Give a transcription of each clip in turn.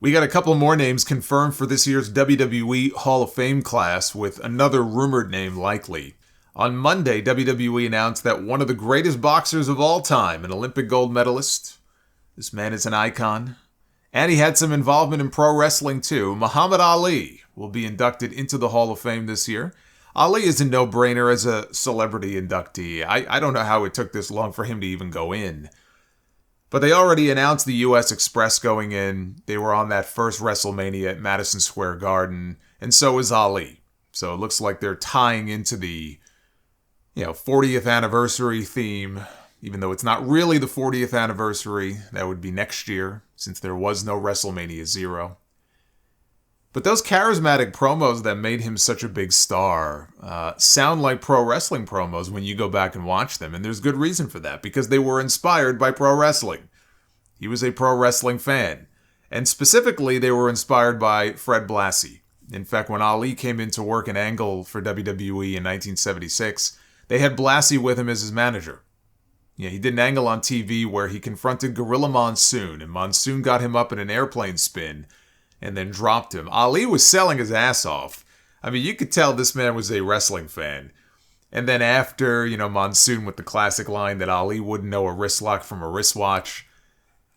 We got a couple more names confirmed for this year's WWE Hall of Fame class, with another rumored name likely. On Monday, WWE announced that one of the greatest boxers of all time, an Olympic gold medalist, this man is an icon, and he had some involvement in pro wrestling too, Muhammad Ali will be inducted into the Hall of Fame this year. Ali is a no-brainer as a celebrity inductee. I don't know how it took this long for him to even go in. But they already announced the U.S. Express going in. They were on that first Wrestlemania at Madison Square Garden, and so is Ali. So it looks like they're tying into the 40th anniversary theme, even though it's not really the 40th anniversary. That would be next year, since there was no WrestleMania 0. But those charismatic promos that made him such a big star sound like pro wrestling promos when you go back and watch them. And there's good reason for that, because they were inspired by pro wrestling. He was a pro wrestling fan. And specifically, they were inspired by Fred Blassie. In fact, when Ali came in to work an angle for WWE in 1976, they had Blassie with him as his manager. Yeah, he did an angle on TV where he confronted Gorilla Monsoon, and Monsoon got him up in an airplane spin and then dropped him. Ali was selling his ass off. I mean, you could tell this man was a wrestling fan. And then after, Monsoon with the classic line that Ali wouldn't know a wrist lock from a wristwatch,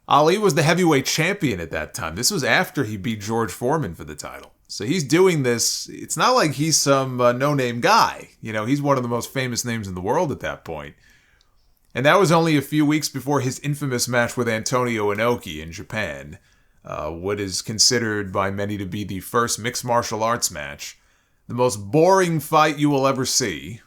Ali was the heavyweight champion at that time. This was after he beat George Foreman for the title. So he's doing this. It's not like he's some no-name guy. He's one of the most famous names in the world at that point. And that was only a few weeks before his infamous match with Antonio Inoki in Japan. What is considered by many to be the first mixed martial arts match. The most boring fight you will ever see.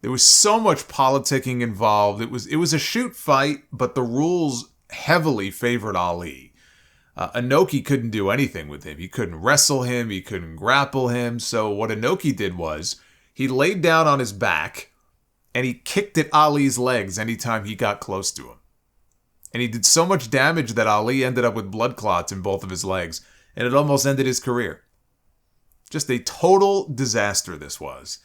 There was so much politicking involved. It was a shoot fight, but the rules heavily favored Ali. Inoki couldn't do anything with him. He couldn't wrestle him. He couldn't grapple him. So what Inoki did was he laid down on his back and he kicked at Ali's legs anytime he got close to him. And he did so much damage that Ali ended up with blood clots in both of his legs, and it almost ended his career. Just a total disaster this was.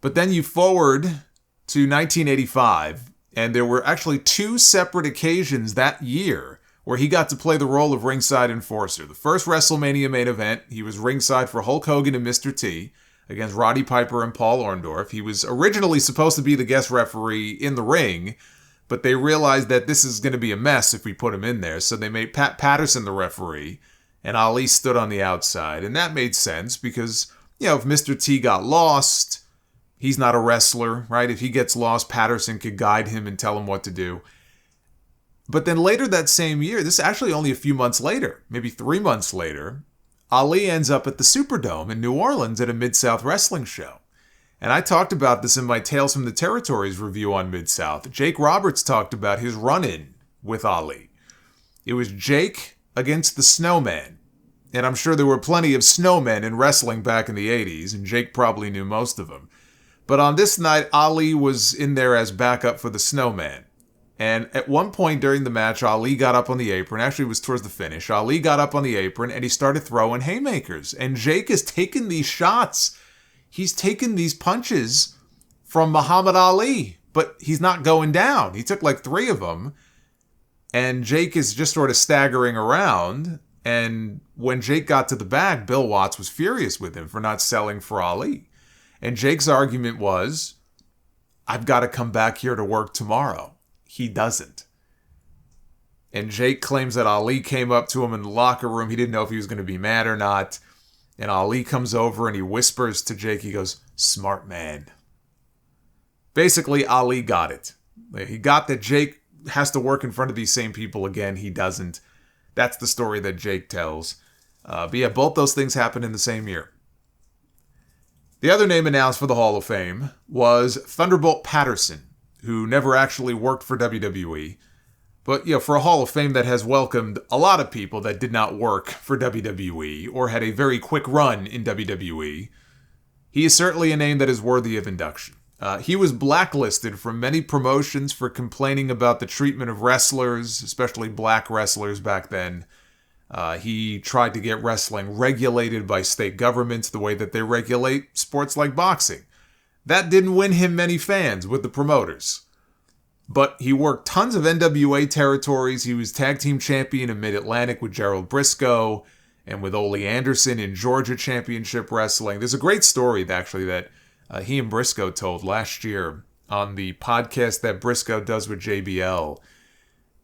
But then you forward to 1985, and there were actually 2 separate occasions that year where he got to play the role of ringside enforcer. The first WrestleMania main event, he was ringside for Hulk Hogan and Mr. T against Roddy Piper and Paul Orndorff. He was originally supposed to be the guest referee in the ring, but they realized that this is going to be a mess if we put him in there. So they made THAT Patterson the referee, and Ali stood on the outside. And that made sense because, if Mr. T got lost, he's not a wrestler, right? If he gets lost, Patterson could guide him and tell him what to do. But then later that same year, this is actually only a few months later, maybe 3 months later, Ali ends up at the Superdome in New Orleans at a Midsouth Wrestling show. And I talked about this in my Tales from the Territories review on Mid-South. Jake Roberts talked about his run-in with Ali. It was Jake against the Snowman. And I'm sure there were plenty of snowmen in wrestling back in the 80s, and Jake probably knew most of them. But on this night, Ali was in there as backup for the Snowman. And at one point during the match, Ali got up on the apron. Actually, it was towards the finish. Ali got up on the apron, and he started throwing haymakers. And Jake is taking these shots. He's taken these punches from Muhammad Ali, but he's not going down. He took like 3 of them, and Jake is just sort of staggering around. And when Jake got to the back, Bill Watts was furious with him for not selling for Ali. And Jake's argument was, I've got to come back here to work tomorrow. He doesn't. And Jake claims that Ali came up to him in the locker room. He didn't know if he was going to be mad or not. And Ali comes over and he whispers to Jake, he goes, "Smart man." Basically, Ali got it. He got that Jake has to work in front of these same people again. He doesn't. That's the story that Jake tells. But yeah, both those things happened in the same year. The other name announced for the Hall of Fame was Thunderbolt Patterson, who never actually worked for WWE. But, for a Hall of Fame that has welcomed a lot of people that did not work for WWE or had a very quick run in WWE, he is certainly a name that is worthy of induction. He was blacklisted from many promotions for complaining about the treatment of wrestlers, especially black wrestlers back then. He tried to get wrestling regulated by state governments the way that they regulate sports like boxing. That didn't win him many fans with the promoters. But he worked tons of NWA territories. He was tag team champion in Mid-Atlantic with Gerald Briscoe and with Ole Anderson in Georgia Championship Wrestling. There's a great story, actually, that he and Briscoe told last year on the podcast that Briscoe does with JBL.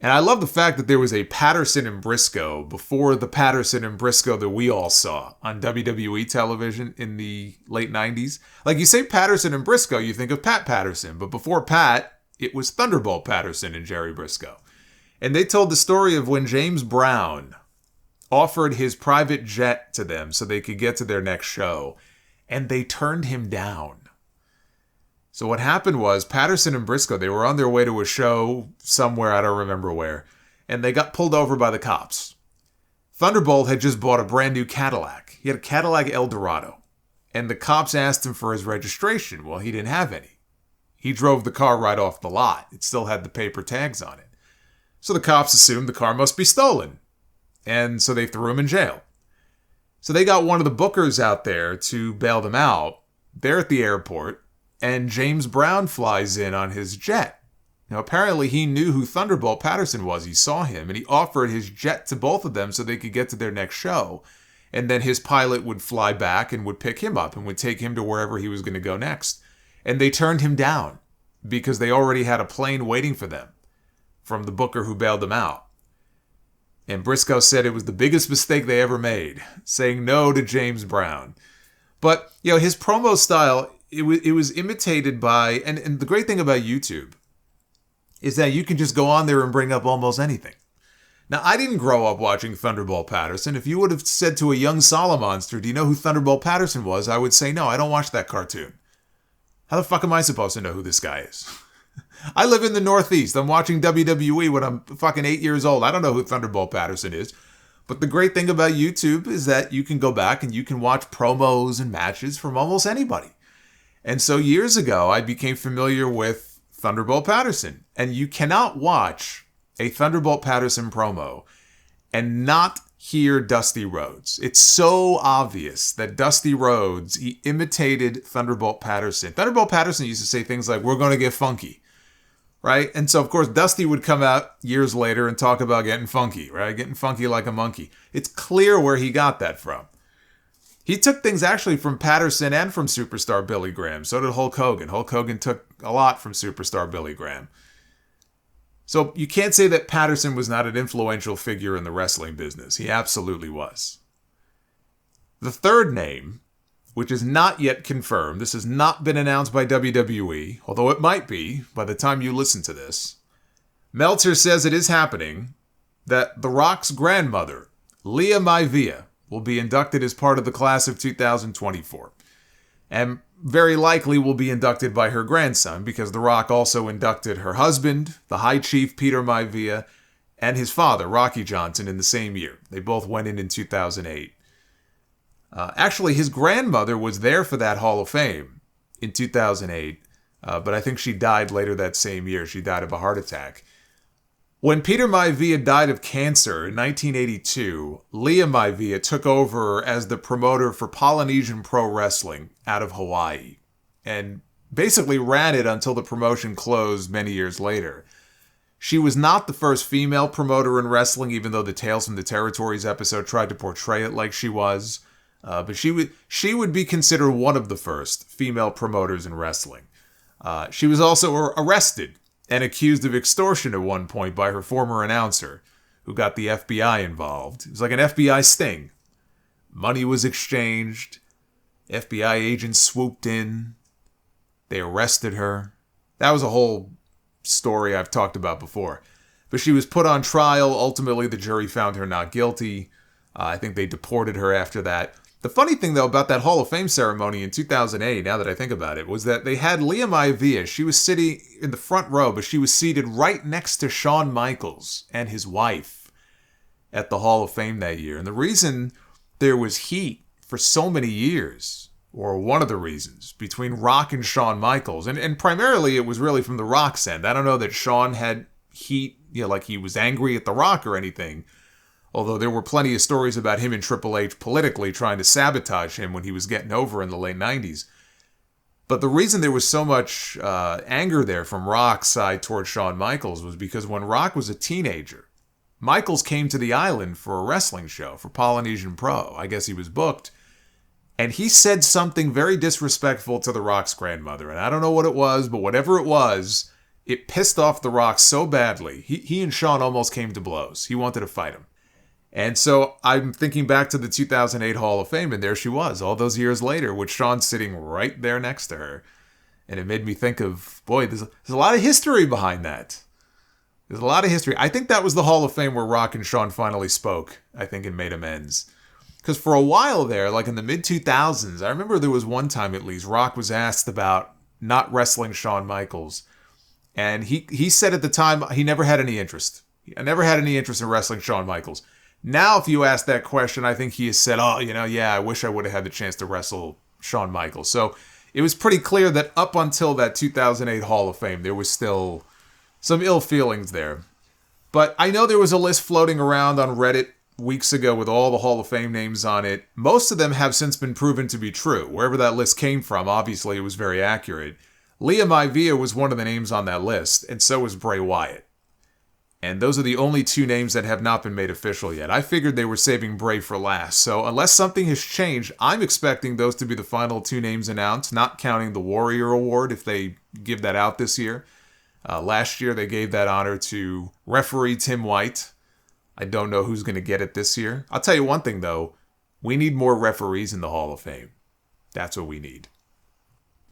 And I love the fact that there was a Patterson and Briscoe before the Patterson and Briscoe that we all saw on WWE television in the late 90s. Like, you say Patterson and Briscoe, you think of Pat Patterson. But before Pat, it was Thunderbolt Patterson and Jerry Briscoe. And they told the story of when James Brown offered his private jet to them so they could get to their next show. And they turned him down. So what happened was Patterson and Briscoe, they were on their way to a show somewhere, I don't remember where, and they got pulled over by the cops. Thunderbolt had just bought a brand new Cadillac. He had a Cadillac Eldorado. And the cops asked him for his registration. Well, he didn't have any. He drove the car right off the lot. It still had the paper tags on it. So the cops assumed the car must be stolen. And so they threw him in jail. So they got one of the bookers out there to bail them out. They're at the airport. And James Brown flies in on his jet. Now, apparently he knew who Thunderbolt Patterson was. He saw him, and he offered his jet to both of them so they could get to their next show. And then his pilot would fly back and would pick him up and would take him to wherever he was going to go next. And they turned him down because they already had a plane waiting for them from the booker who bailed them out. And Briscoe said it was the biggest mistake they ever made, saying no to James Brown. But, his promo style, it was imitated by, and the great thing about YouTube is that you can just go on there and bring up almost anything. Now, I didn't grow up watching Thunderbolt Patterson. If you would have said to a young Solomonster, do you know who Thunderbolt Patterson was? I would say, no, I don't watch that cartoon. How the fuck am I supposed to know who this guy is? I live in the Northeast. I'm watching WWE when I'm fucking 8 years old. I don't know who Thunderbolt Patterson is. But the great thing about YouTube is that you can go back and you can watch promos and matches from almost anybody. And so years ago, I became familiar with Thunderbolt Patterson. And you cannot watch a Thunderbolt Patterson promo and not hear Dusty Rhodes. It's so obvious that Dusty Rhodes, he imitated Thunderbolt Patterson. Thunderbolt Patterson used to say things like, we're going to get funky, right? And so, of course, Dusty would come out years later and talk about getting funky, right? Getting funky like a monkey. It's clear where he got that from. He took things actually from Patterson and from Superstar Billy Graham. So did Hulk Hogan. Hulk Hogan took a lot from Superstar Billy Graham. So you can't say that Patterson was not an influential figure in the wrestling business. He absolutely was. The third name, which is not yet confirmed, this has not been announced by WWE, although it might be by the time you listen to this. Meltzer says it is happening, that The Rock's grandmother, Leah Maivia, will be inducted as part of the class of 2024. And very likely will be inducted by her grandson, because The Rock also inducted her husband, the High Chief Peter Maivia, and his father, Rocky Johnson, in the same year. They both went in 2008. Actually, his grandmother was there for that Hall of Fame in 2008, but I think she died later that same year. She died of a heart attack. When Peter Maivia died of cancer in 1982, Leah Maivia took over as the promoter for Polynesian Pro Wrestling out of Hawaii, and basically ran it until the promotion closed many years later. She was not the first female promoter in wrestling, even though the Tales from the Territories episode tried to portray it like she was. But she would be considered one of the first female promoters in wrestling. She was also arrested and accused of extortion at one point by her former announcer, who got the FBI involved. It was like an FBI sting. Money was exchanged. FBI agents swooped in. They arrested her. That was a whole story I've talked about before. But she was put on trial. Ultimately, the jury found her not guilty. I think they deported her after that. The funny thing, though, about that Hall of Fame ceremony in 2008, now that I think about it, was that they had Leah Maivia. She was sitting in the front row, but she was seated right next to Shawn Michaels and his wife at the Hall of Fame that year. And the reason there was heat for so many years, or one of the reasons, between Rock and Shawn Michaels, and primarily it was really from the Rock's end. I don't know that Shawn had heat, like he was angry at the Rock or anything, although there were plenty of stories about him and Triple H politically trying to sabotage him when he was getting over in the late 90s. But the reason there was so much anger there from Rock's side towards Shawn Michaels was because when Rock was a teenager, Michaels came to the island for a wrestling show for Polynesian Pro. I guess he was booked. And he said something very disrespectful to The Rock's grandmother. And I don't know what it was, but whatever it was, it pissed off The Rock so badly. He and Shawn almost came to blows. He wanted to fight him. And so I'm thinking back to the 2008 Hall of Fame, and there she was, all those years later, with Shawn sitting right there next to her. And it made me think of, boy, there's a lot of history behind that. There's a lot of history. I think that was the Hall of Fame where Rock and Shawn finally spoke, I think, and made amends. Because for a while there, like in the mid-2000s, I remember there was one time at least, Rock was asked about not wrestling Shawn Michaels. And he said at the time he never had any interest. I never had any interest in wrestling Shawn Michaels. Now, if you ask that question, I think he has said, I wish I would have had the chance to wrestle Shawn Michaels. So it was pretty clear that up until that 2008 Hall of Fame, there was still some ill feelings there. But I know there was a list floating around on Reddit weeks ago with all the Hall of Fame names on it. Most of them have since been proven to be true. Wherever that list came from, obviously it was very accurate. Leah Maivia was one of the names on that list, and so was Bray Wyatt. And those are the only two names that have not been made official yet. I figured they were saving Bray for last. So unless something has changed, I'm expecting those to be the final two names announced, not counting the Warrior Award if they give that out this year. Last year, they gave that honor to referee Tim White. I don't know who's going to get it this year. I'll tell you one thing, though. We need more referees in the Hall of Fame. That's what we need.